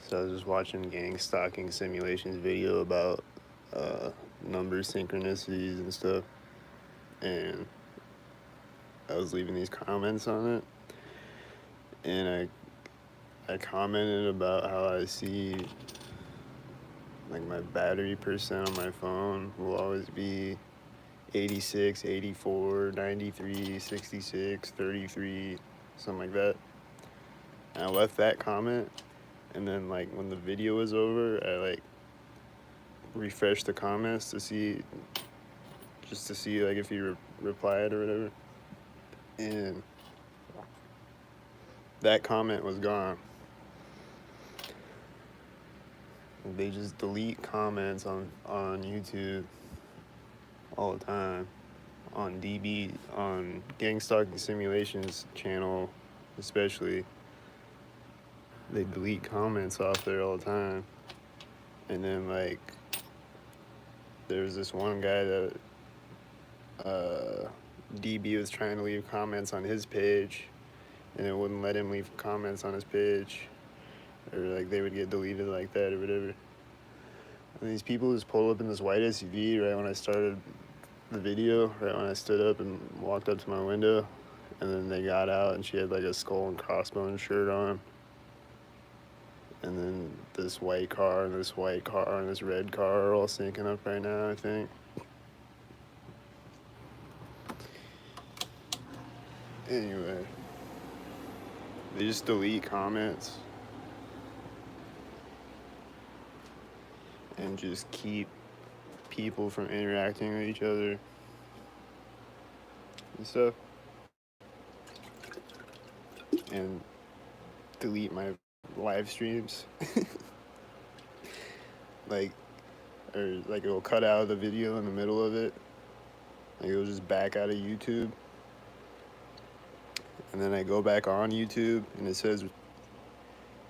So I was just watching gang stalking simulations video about number synchronicities and stuff, and I was leaving these comments on it, and I commented about how I see like my battery percent on my phone will always be 86, 84, 93, 66, 33, something like that. And I left that comment, and then like when the video was over, I like refreshed the comments to see, just to see like if he replied or whatever, and that comment was gone. They just delete comments on YouTube all the time, on DB, on Gang Stalking Simulations channel especially. They delete comments off there all the time. And then like there's this one guy that DB was trying to leave comments on his page, and it wouldn't let him leave comments on his page, or like they would get deleted like that or whatever. And these people just pulled up in this white SUV right when I started the video, right when I stood up and walked up to my window, and then they got out and she had like a skull and crossbones shirt on, and then this white car and this white car and this red car are all syncing up right now, I think. Anyway, they just delete comments and just keep people from interacting with each other and stuff, and delete my live streams. Like, or like it'll cut out of the video in the middle of it, like it'll just back out of YouTube, and then I go back on YouTube and it says,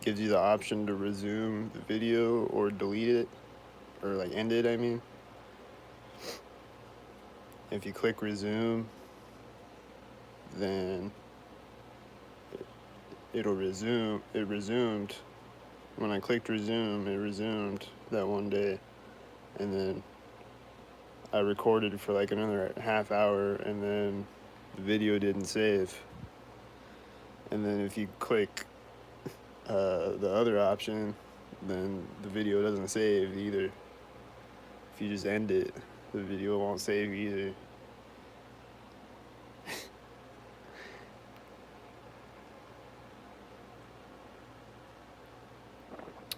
gives you the option to resume the video or delete it, or like end it, I mean. If you click resume, then it'll resume. It resumed. When I clicked resume, it resumed that one day, and then I recorded for like another half hour, and then the video didn't save. And then if you click the other option, then the video doesn't save either. If you just end it, the video won't save either.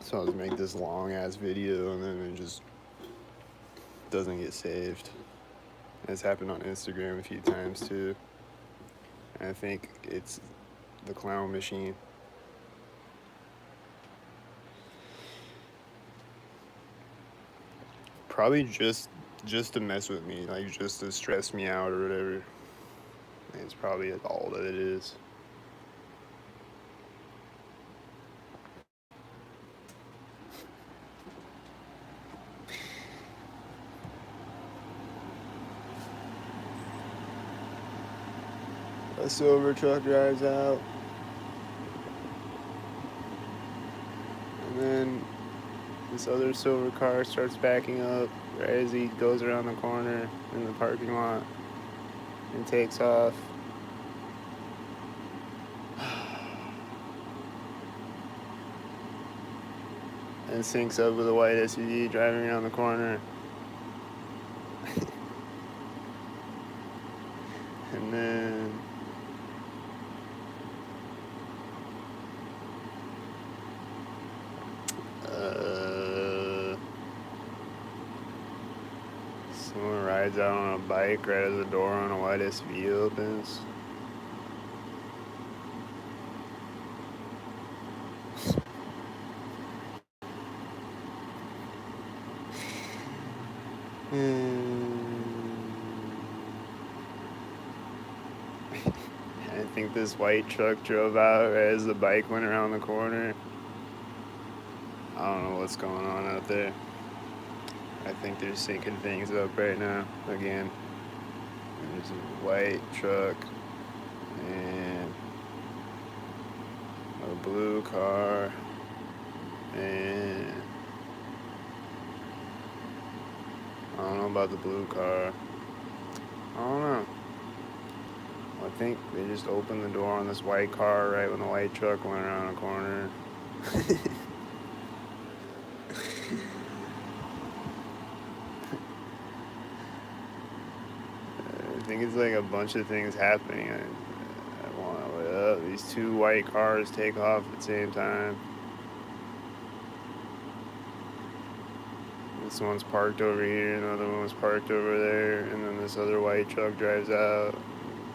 So I'll just make this long ass video and then it just doesn't get saved. It's happened on Instagram a few times too. And I think it's the clown machine. Probably just to mess with me, like just to stress me out or whatever. It's probably all that it is. A silver truck drives out, and then this other silver car starts backing up right as he goes around the corner in the parking lot and takes off. And syncs up with a white SUV driving around the corner. And then someone rides out on a bike right as the door on a white SUV opens. I think this white truck drove out right as the bike went around the corner. I don't know what's going on out there. I think they're syncing things up right now again. There's a white truck and a blue car And I don't know about the blue car. I don't know. I think they just opened the door on this white car right when the white truck went around the corner. I think it's like a bunch of things happening. I want these two white cars take off at the same time. This one's parked over here, another one's parked over there, and then this other white truck drives out.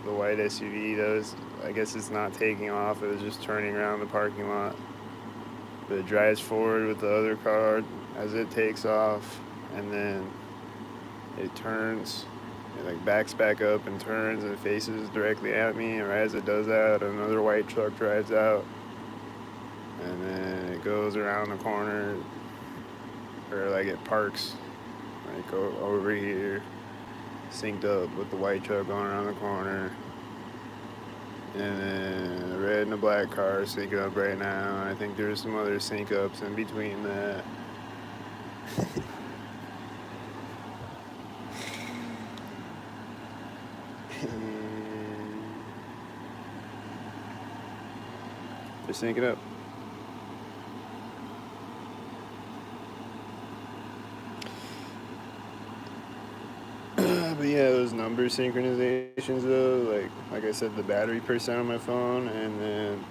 The white SUV does. I guess it's not taking off, it was just turning around the parking lot. But it drives forward with the other car as it takes off, and then it turns, it like backs back up and turns and faces directly at me, and right as it does that, another white truck drives out, and then it goes around the corner, or like it parks like over here, synced up with the white truck going around the corner. And then the red and the black car are syncing up right now. And I think there's some other sync ups in between that. They're syncing up. But yeah, those number synchronizations though, like I said, the battery percent on my phone, and then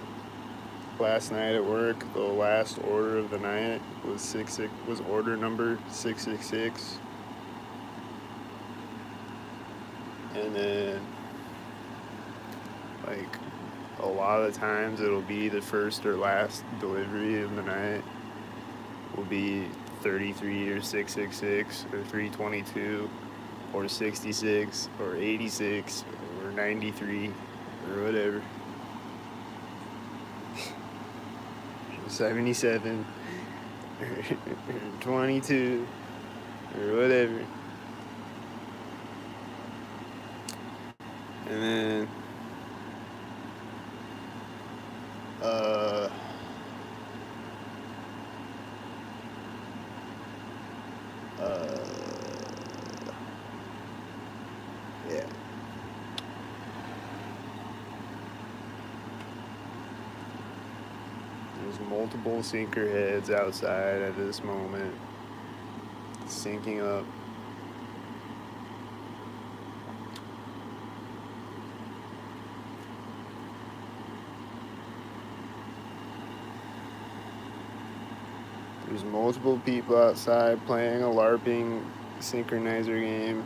last night at work, the last order of the night was order number 666, and then like a lot of the times it'll be the first or last delivery of the night will be 33 or 666 or 322 or 66 or 86 or 93 or whatever. 77 or 22 or whatever. And then yeah. There's multiple sinker heads outside at this moment, syncing up. There's multiple people outside playing a LARPing synchronizer game.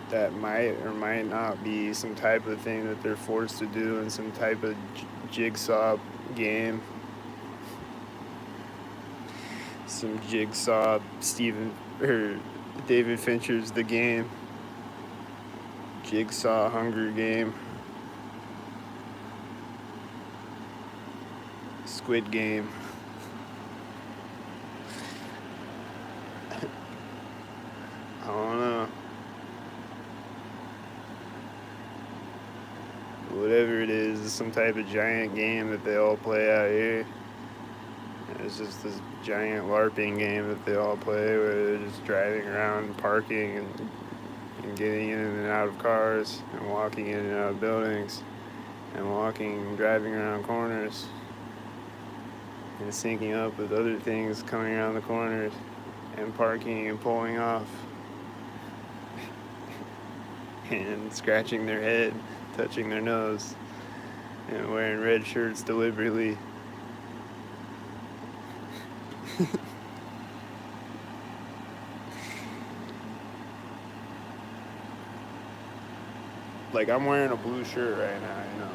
That might or might not be some type of thing that they're forced to do in some type of jigsaw game. Some jigsaw David Fincher's The Game. Jigsaw Hunger Game. Squid Game. I don't know. Whatever it is some type of giant game that they all play out here. It's just this giant LARPing game that they all play where they're just driving around and parking and getting in and out of cars and walking in and out of buildings and walking and driving around corners and syncing up with other things coming around the corners and parking and pulling off and scratching their head, touching their nose, and wearing red shirts deliberately. Like, I'm wearing a blue shirt right now, you know.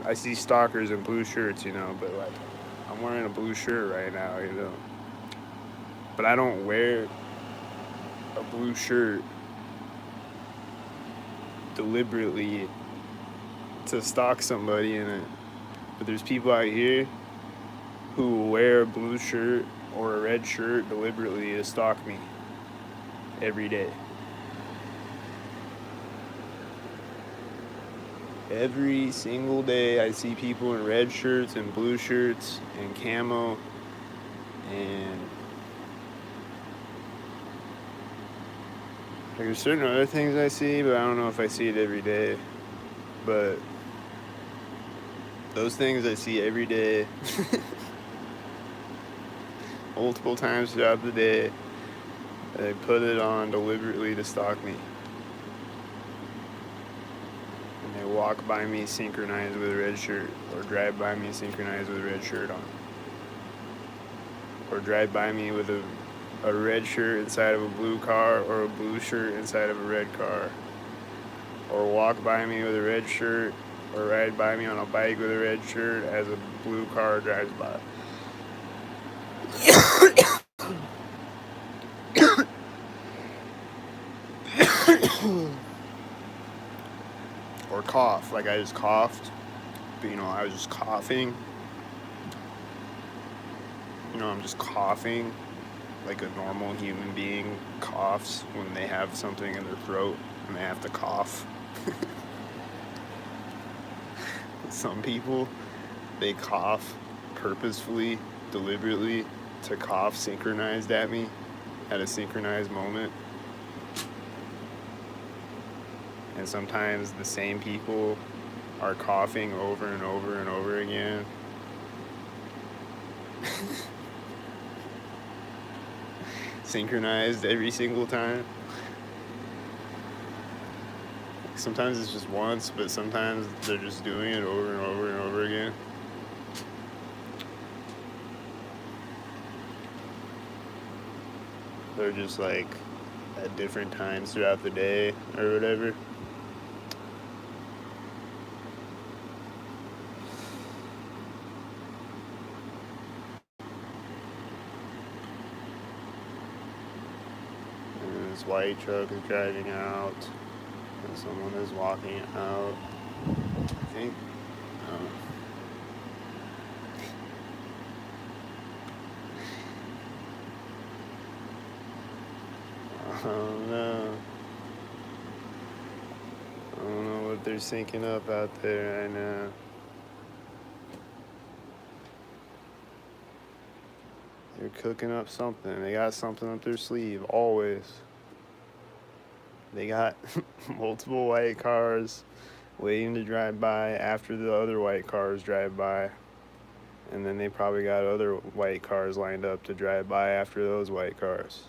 I see stalkers in blue shirts, you know, but like, I'm wearing a blue shirt right now, you know. But I don't wear a blue shirt deliberately to stalk somebody in it. But there's people out here who wear a blue shirt or a red shirt deliberately to stalk me every day. Every single day I see people in red shirts and blue shirts and camo, and there's certain other things I see, but I don't know if I see it every day. But those things I see every day, multiple times throughout the day, they put it on deliberately to stalk me. And they walk by me synchronized with a red shirt, or drive by me synchronized with a red shirt on. Or drive by me with a red shirt inside of a blue car, or a blue shirt inside of a red car. Or walk by me with a red shirt, or ride by me on a bike with a red shirt as a blue car drives by. Or cough, like I just coughed, but I was just coughing. I'm just coughing like a normal human being coughs when they have something in their throat and they have to cough. Some people, they cough purposefully, deliberately, to cough synchronized at me at a synchronized moment. And sometimes the same people are coughing over and over and over again. Synchronized every single time. Sometimes it's just once, but sometimes they're just doing it over and over and over again. They're just like at different times throughout the day or whatever. And this white truck is driving out, and someone is walking out. I think. Oh no. I don't know what they're syncing up out there right now. They're cooking up something. They got something up their sleeve, always. They got multiple white cars waiting to drive by after the other white cars drive by. And then they probably got other white cars lined up to drive by after those white cars.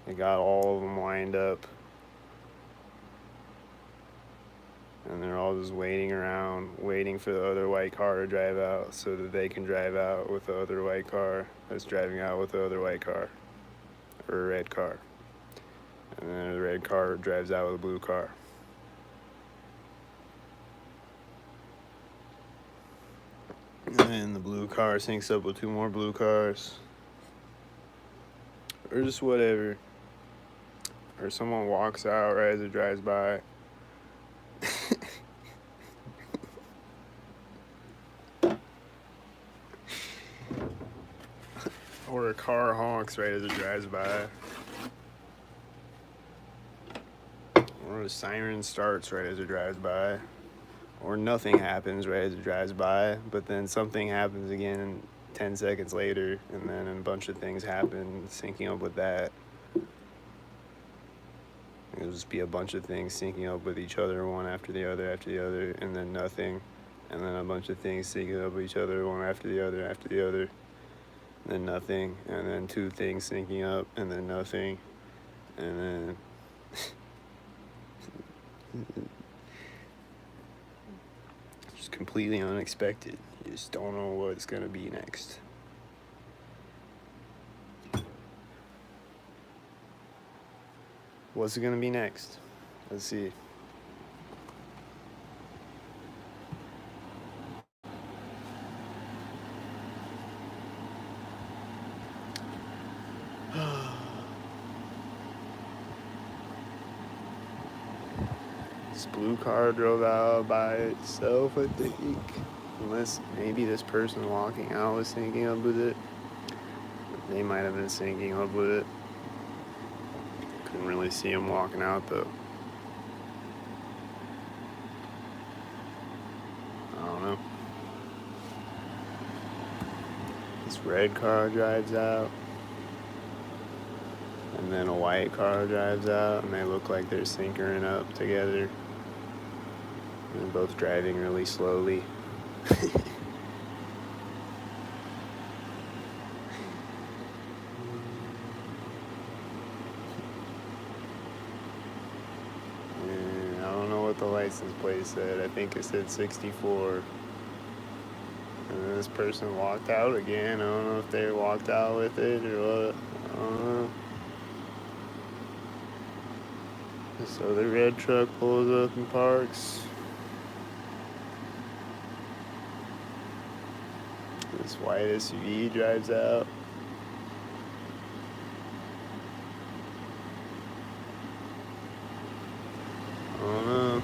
They got all of them lined up. And they're all just waiting around, waiting for the other white car to drive out so that they can drive out with the other white car that's driving out with the other white car, or a red car. And then the red car drives out with a blue car. And then the blue car syncs up with two more blue cars. Or just whatever. Or someone walks out right as it drives by. Or a car honks right as it drives by. Or a siren starts right as it drives by. Or nothing happens right as it drives by, but then something happens again 10 seconds later, and then a bunch of things happen syncing up with that. It'll just be a bunch of things syncing up with each other, one after the other, and then nothing. And then a bunch of things syncing up with each other, one after the other, and then nothing. And then two things syncing up, and then nothing. And then... just completely unexpected. You just don't know what's going to be next. What's it going to be next? Let's see. This blue car drove out by itself, I think. Unless maybe this person walking out was syncing up with it. They might have been syncing up with it. Couldn't really see him walking out though. This red car drives out, and then a white car drives out, and they look like they're syncing up together. They're both driving really slowly. And I don't know what the license plate said. I think it said 64. And then this person walked out again. I don't know if they walked out with it or what. I don't know. This other red truck pulls up and parks. This white SUV drives out. I don't know.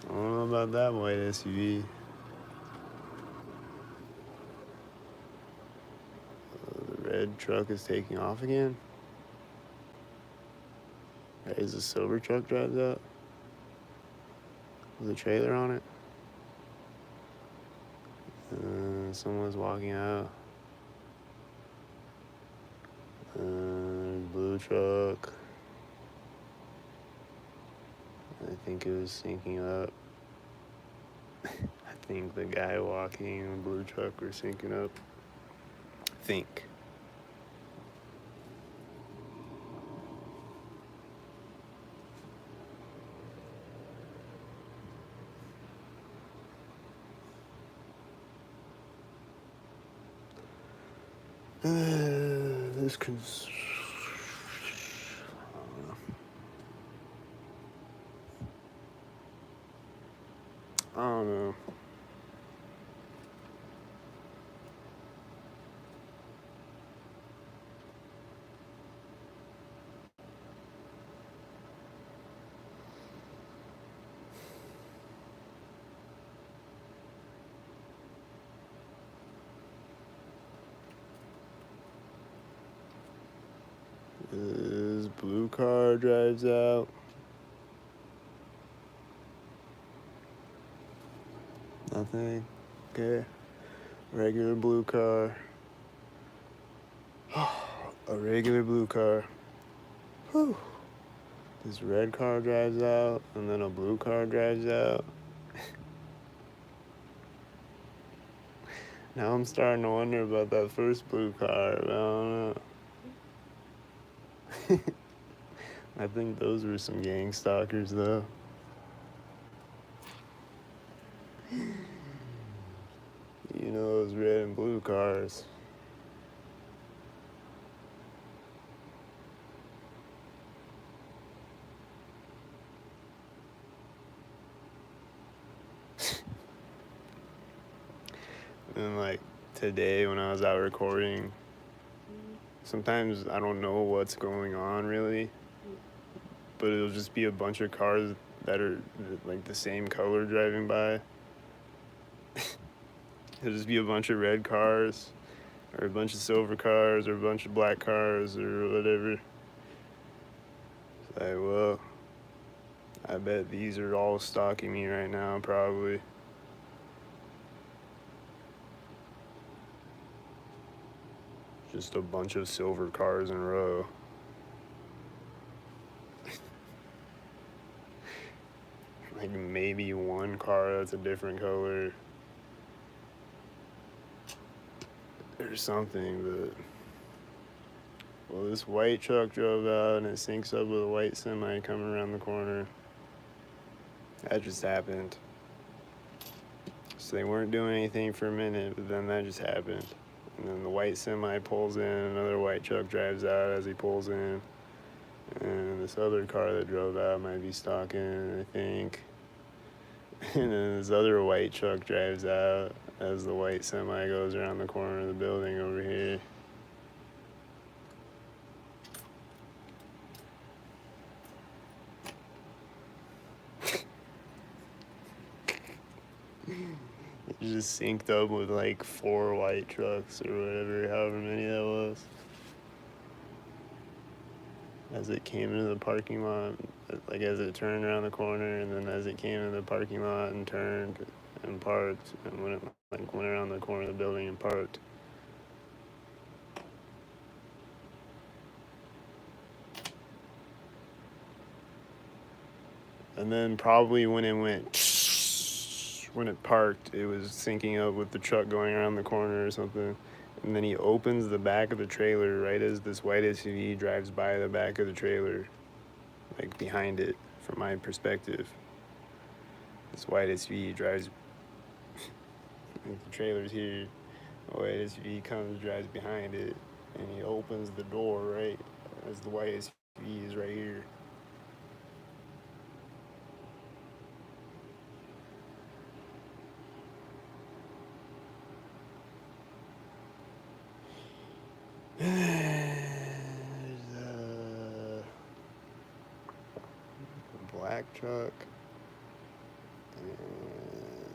I don't know about that white SUV. The red truck is taking off again. Is the silver truck drives out? With a trailer on it? Someone's walking out. Blue truck. I think it was syncing up. I think the guy walking in the blue truck were syncing up. I think. This I don't know. This blue car drives out. Nothing. Okay. Regular blue car. A regular blue car. Whew. This red car drives out, and then a blue car drives out. Now I'm starting to wonder about that first blue car, but I don't know. I think those were some gang stalkers, though. You know, those red and blue cars. And like today when I was out recording, sometimes I don't know what's going on really, but it'll just be a bunch of cars that are like the same color driving by. It'll just be a bunch of red cars, or a bunch of silver cars, or a bunch of black cars, or whatever. It's like, well, I bet these are all stalking me right now, probably. Just a bunch of silver cars in a row. Like maybe one car that's a different color or something, but well, this white truck drove out and it syncs up with a white semi coming around the corner. That just happened. So they weren't doing anything for a minute, but then that just happened. And then the white semi pulls in, another white truck drives out as he pulls in. And this other car that drove out might be stalking, I think. And then this other white truck drives out as the white semi goes around the corner of the building over here. It just synced up with like 4 white trucks or whatever, however many that was. as it came into the parking lot, like as it turned around the corner, and then as it came into the parking lot and turned and parked, and when it like went around the corner of the building and parked. And then probably when it parked, it was syncing up with the truck going around the corner or something. And then he opens the back of the trailer right as this white SUV drives by the back of the trailer, like behind it, from my perspective. This white SUV drives, the trailer's here, the white SUV comes, drives behind it, and he opens the door right as the white SUV is right here. There's a black truck and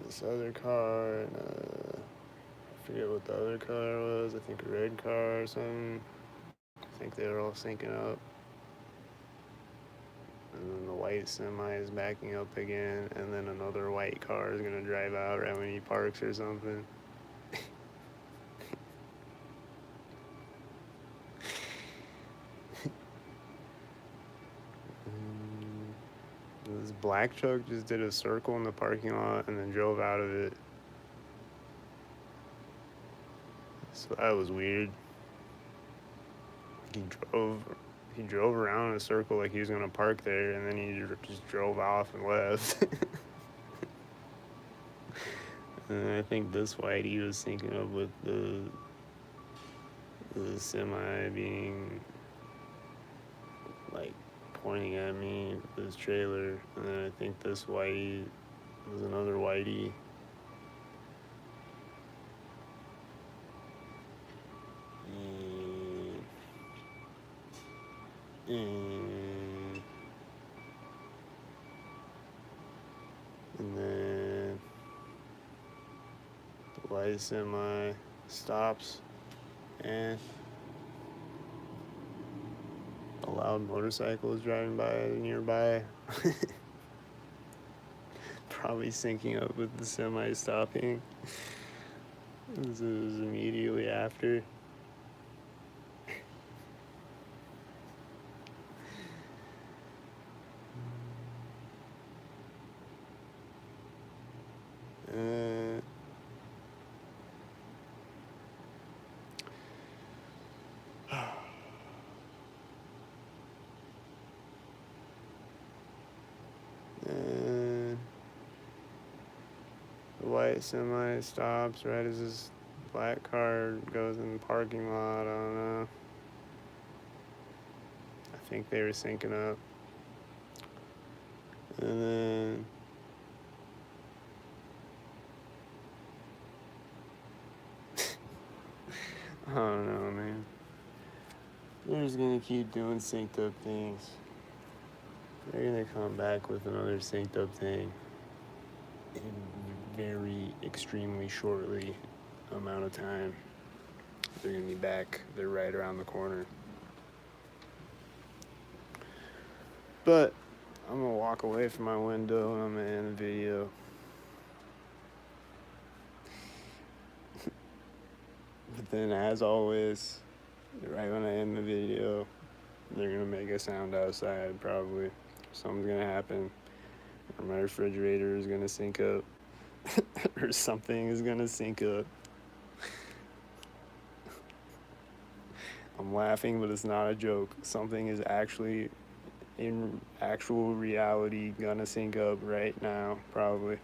this other car, and I forget what the other car was. I think a red car or something. I think they were all syncing up. And then the white semi is backing up again, and then another white car is gonna drive out right when he parks or something. This black truck just did a circle in the parking lot and then drove out of it. So that was weird. He drove around in a circle like he was gonna park there, and then he just drove off and left. And I think this whitey was syncing up with the semi being like pointing at me with his trailer, and then I think this whitey was another whitey. And then the white semi stops, and a loud motorcycle is driving by nearby. Probably syncing up with the semi stopping. This was immediately after. And the white semi stops right as this black car goes in the parking lot. I don't know. I think they were syncing up. And then I don't know, man. They're just gonna keep doing synced up things. They're gonna come back with another synced up thing in very extremely shortly amount of time. They're gonna be back. They're right around the corner. But I'm gonna walk away from my window and I'm gonna end the video. But then, as always, right when I end the video, they're gonna make a sound outside, probably. Something's gonna happen, or my refrigerator is gonna sync up, or something is gonna sync up. I'm laughing, but it's not a joke. Something is actually, in actual reality, gonna sync up right now, probably.